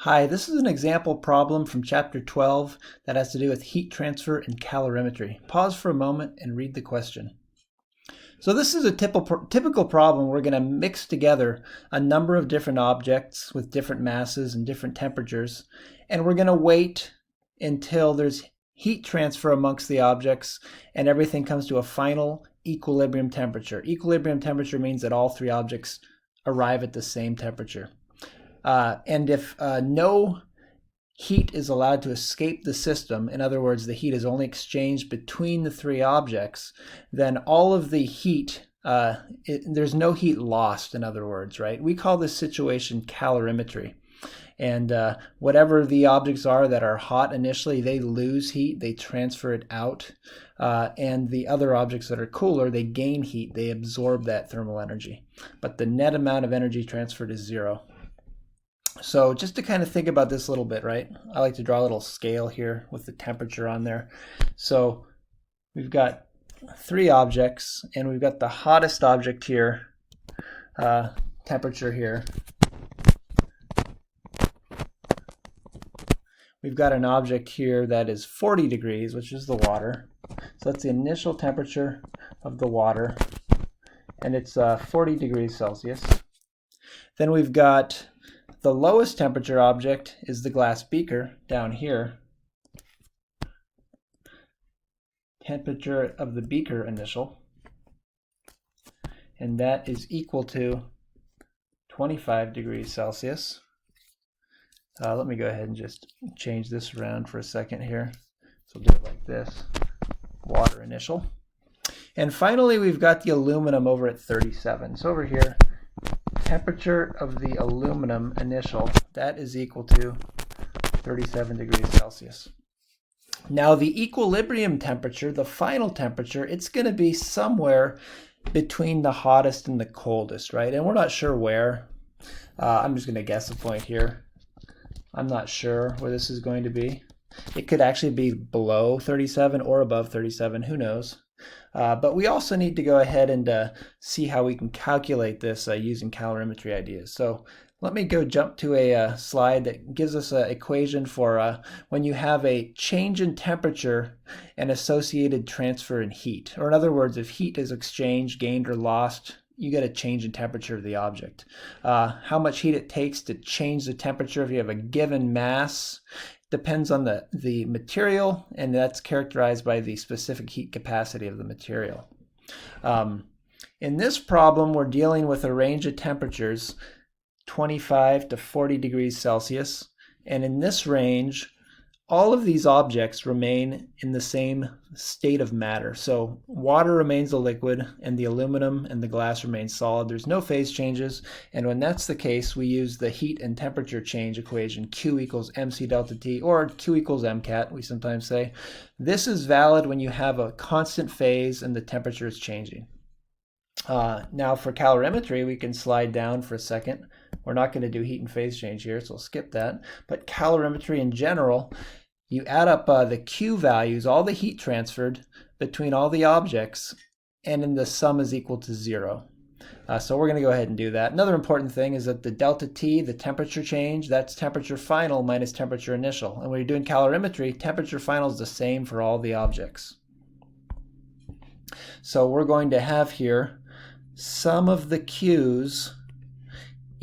Hi, this is an example problem from Chapter 12 that has to do with heat transfer and calorimetry. Pause for a moment and read the question. So this is a typical problem. We're going to mix together a number of different objects with different masses and different temperatures, and we're going to wait until there's heat transfer amongst the objects and everything comes to a final equilibrium temperature. Equilibrium temperature means that all three objects arrive at the same temperature. And if no heat is allowed to escape the system, in other words, the heat is only exchanged between the three objects, then all of the heat, there's no heat lost, in other words, right? We call this situation calorimetry. And whatever the objects are that are hot initially, they lose heat, they transfer it out. And the other objects that are cooler, they gain heat, they absorb that thermal energy. But the net amount of energy transferred is zero. So just to kind of think about this a little bit, right? I like to draw a little scale here with the temperature on there. So we've got three objects, and we've got the hottest object here, temperature here. We've got an object here that is 40 degrees, which is the water. So that's the initial temperature of the water, and it's 40 degrees Celsius. Then we've got the lowest temperature object is the glass beaker down here. Temperature of the beaker initial. And that is equal to 25 degrees Celsius. Let me go ahead and just change this around for a second here. So we'll do it like this. Water initial. And finally, we've got the aluminum over at 37. So over here, temperature of the aluminum initial, that is equal to 37 degrees Celsius. Now the equilibrium temperature, the final temperature, it's going to be somewhere between the hottest and the coldest, right? And we're not sure where. I'm just going to guess a point here. I'm not sure where this is going to be. It could actually be below 37 or above 37, who knows? But we also need to go ahead and see how we can calculate this using calorimetry ideas. So let me go jump to a slide that gives us an equation for when you have a change in temperature and associated transfer in heat. Or in other words, if heat is exchanged, gained, or lost, you get a change in temperature of the object. How much heat it takes to change the temperature if you have a given mass depends on the material, and that's characterized by the specific heat capacity of the material. In this problem, we're dealing with a range of temperatures, 25 to 40 degrees Celsius, and in this range, all of these objects remain in the same state of matter. So water remains a liquid, and the aluminum and the glass remain solid. There's no phase changes, and when that's the case, we use the heat and temperature change equation, Q equals mc delta T, or Q equals mcat, we sometimes say. This is valid when you have a constant phase and the temperature is changing. Now for calorimetry, we can slide down for a second. We're not going to do heat and phase change here, so we'll skip that. But calorimetry in general, you add up the Q values, all the heat transferred between all the objects, and then the sum is equal to 0. So we're going to go ahead and do that. Another important thing is that the delta T, the temperature change, that's temperature final minus temperature initial. And when you're doing calorimetry, temperature final is the same for all the objects. So we're going to have here sum of the Q's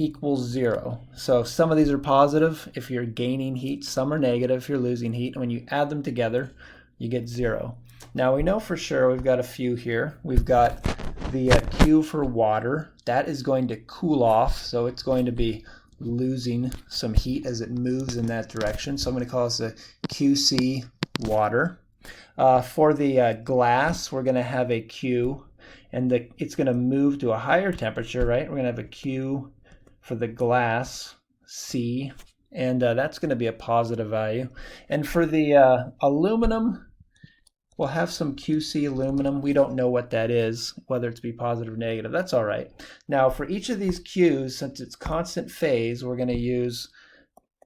equals 0. So some of these are positive if you're gaining heat, some are negative if you're losing heat, and when you add them together, you get 0. Now we know for sure we've got a few here. We've got the Q for water. That is going to cool off, so it's going to be losing some heat as it moves in that direction. So I'm going to call this a QC water. For the glass, we're going to have a Q, and it's going to move to a higher temperature, right? We're going to have a Q for the glass, C, and that's going to be a positive value. And for the aluminum, we'll have some QC aluminum. We don't know what that is, whether it's be positive or negative. That's all right. Now for each of these Q's, since it's constant phase, we're going to use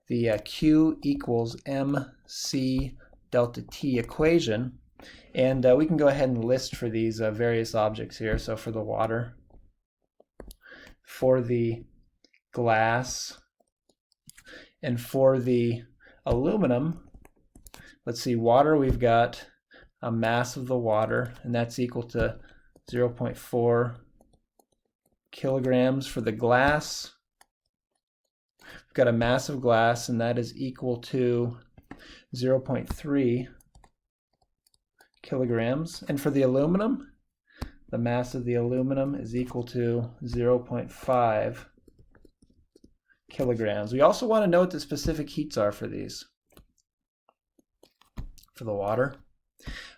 the Q equals mc delta T equation. And we can go ahead and list for these various objects here. So for the water, for the glass, And for the aluminum, let's see, water, we've got a mass of the water, and that's equal to 0.4 kilograms. For the glass, we've got a mass of glass, and that is equal to 0.3 kilograms. And for the aluminum, the mass of the aluminum is equal to 0.5 kilograms. We also want to know what the specific heats are for these. For the water,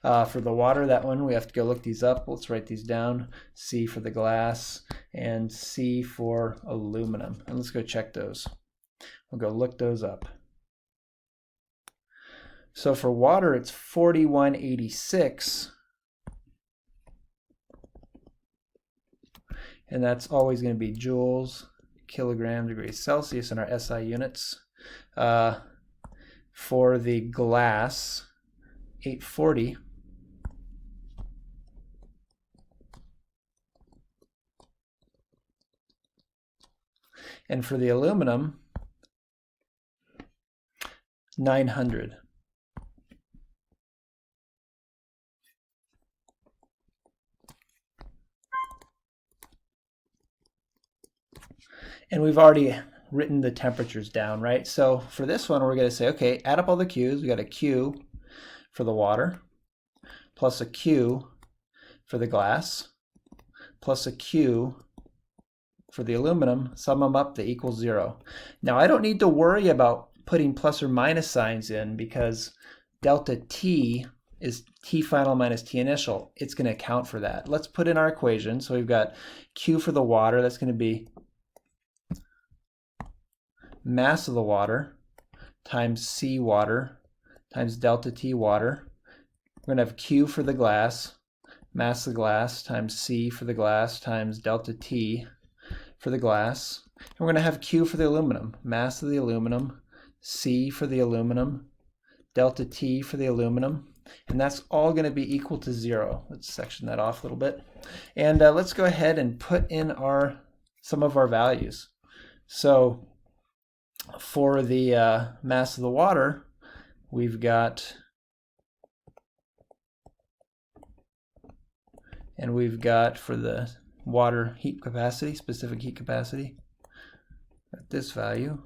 that one, we have to go look these up. Let's write these down. C for the glass and C for aluminum. And let's go check those. We'll go look those up. So for water, it's 4186. And that's always going to be joules, kilogram, degrees Celsius in our SI units. For the glass, 840. And for the aluminum, 900. And we've already written the temperatures down, right? So for this one, we're going to say, okay, add up all the Q's. We got a Q for the water, plus a Q for the glass, plus a Q for the aluminum. Sum them up, they equal 0. Now I don't need to worry about putting plus or minus signs in because delta T is T final minus T initial. It's going to account for that. Let's put in our equation. So we've got Q for the water. That's going to be mass of the water times C water times delta T water. We're going to have Q for the glass, mass of the glass times C for the glass times delta T for the glass. And we're going to have Q for the aluminum, mass of the aluminum, C for the aluminum, delta T for the aluminum. And that's all going to be equal to 0. Let's section that off a little bit. And let's go ahead and put in some of our values. So for the mass of the water, we've got, for the water heat capacity, specific heat capacity, at this value.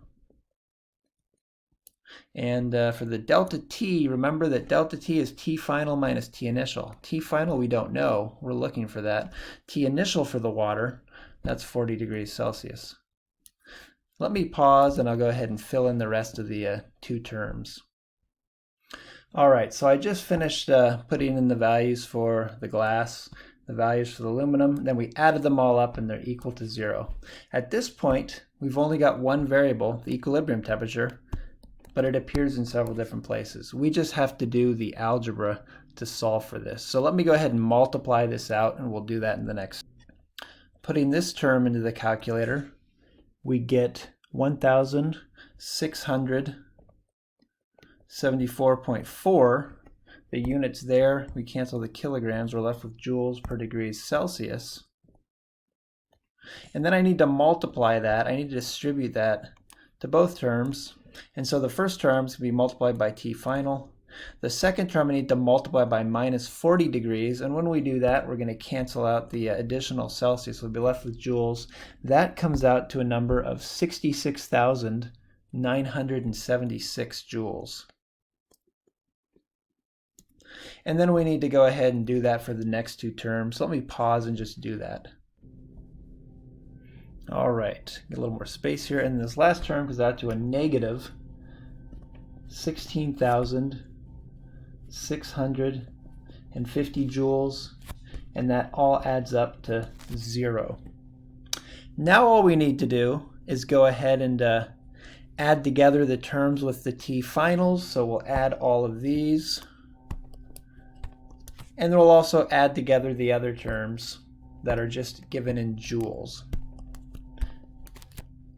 And for the delta T, remember that delta T is T final minus T initial. T final we don't know, we're looking for that. T initial for the water, that's 40 degrees Celsius. Let me pause and I'll go ahead and fill in the rest of the two terms. All right, so I just finished putting in the values for the glass, the values for the aluminum, then we added them all up and they're equal to 0. At this point, we've only got one variable, the equilibrium temperature, but it appears in several different places. We just have to do the algebra to solve for this. So let me go ahead and multiply this out and we'll do that in the next. Putting this term into the calculator, we get 1,674.4. The units there, we cancel the kilograms, we're left with joules per degrees Celsius. And then I need to multiply that, I need to distribute that to both terms. And so the first term is going to be multiplied by T final. The second term I need to multiply by minus 40 degrees, and when we do that, we're going to cancel out the additional Celsius. We'll be left with joules. That comes out to a number of 66,976 joules. And then we need to go ahead and do that for the next two terms. So let me pause and just do that. All right, get a little more space here. And this last term comes out to a negative 16,650 joules, and that all adds up to 0. Now all we need to do is go ahead and add together the terms with the T finals. So we'll add all of these, and then we'll also add together the other terms that are just given in joules.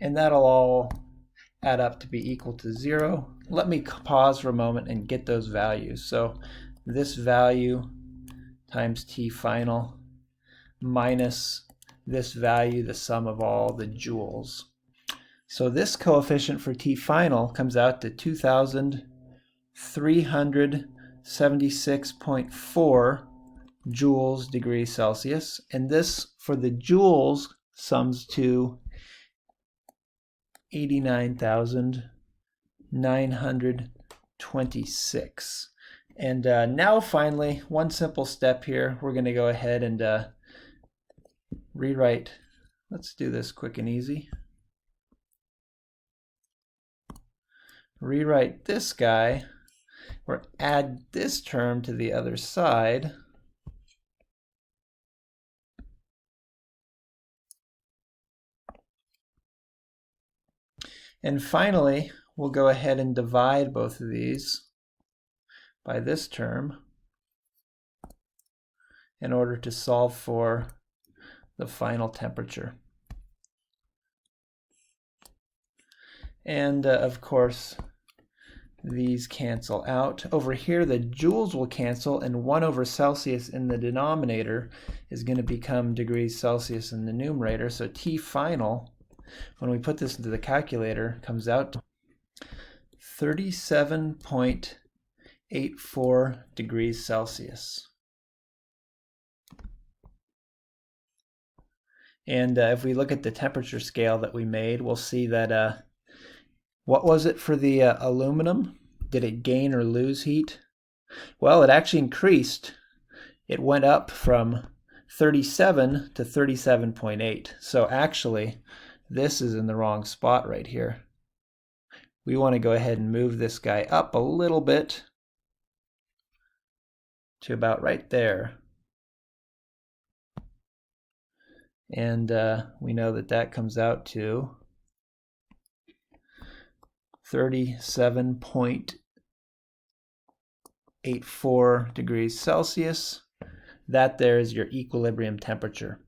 And that'll all add up to be equal to 0. Let me pause for a moment and get those values. So this value times T final minus this value, the sum of all the joules. So this coefficient for T final comes out to 2,376.4 joules degrees Celsius. And this for the joules sums to 89,926. And now finally, one simple step here. We're going to go ahead and rewrite. Let's do this quick and easy. Rewrite this guy, or add this term to the other side. And finally, we'll go ahead and divide both of these by this term in order to solve for the final temperature. And of course, these cancel out. Over here, the joules will cancel, and 1 over Celsius in the denominator is going to become degrees Celsius in the numerator. So T final, when we put this into the calculator, comes out to 37.84 degrees Celsius. And if we look at the temperature scale that we made, we'll see that what was it for the aluminum? Did it gain or lose heat? Well, it actually increased. It went up from 37 to 37.8. So actually, this is in the wrong spot right here. We want to go ahead and move this guy up a little bit to about right there. And we know that that comes out to 37.84 degrees Celsius. That there is your equilibrium temperature.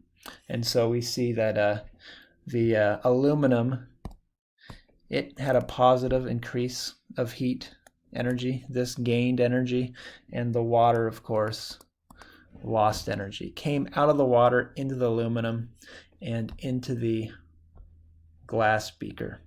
And so we see that the aluminum, it had a positive increase of heat energy. This gained energy, and the water, of course, lost energy. Came out of the water into the aluminum and into the glass beaker.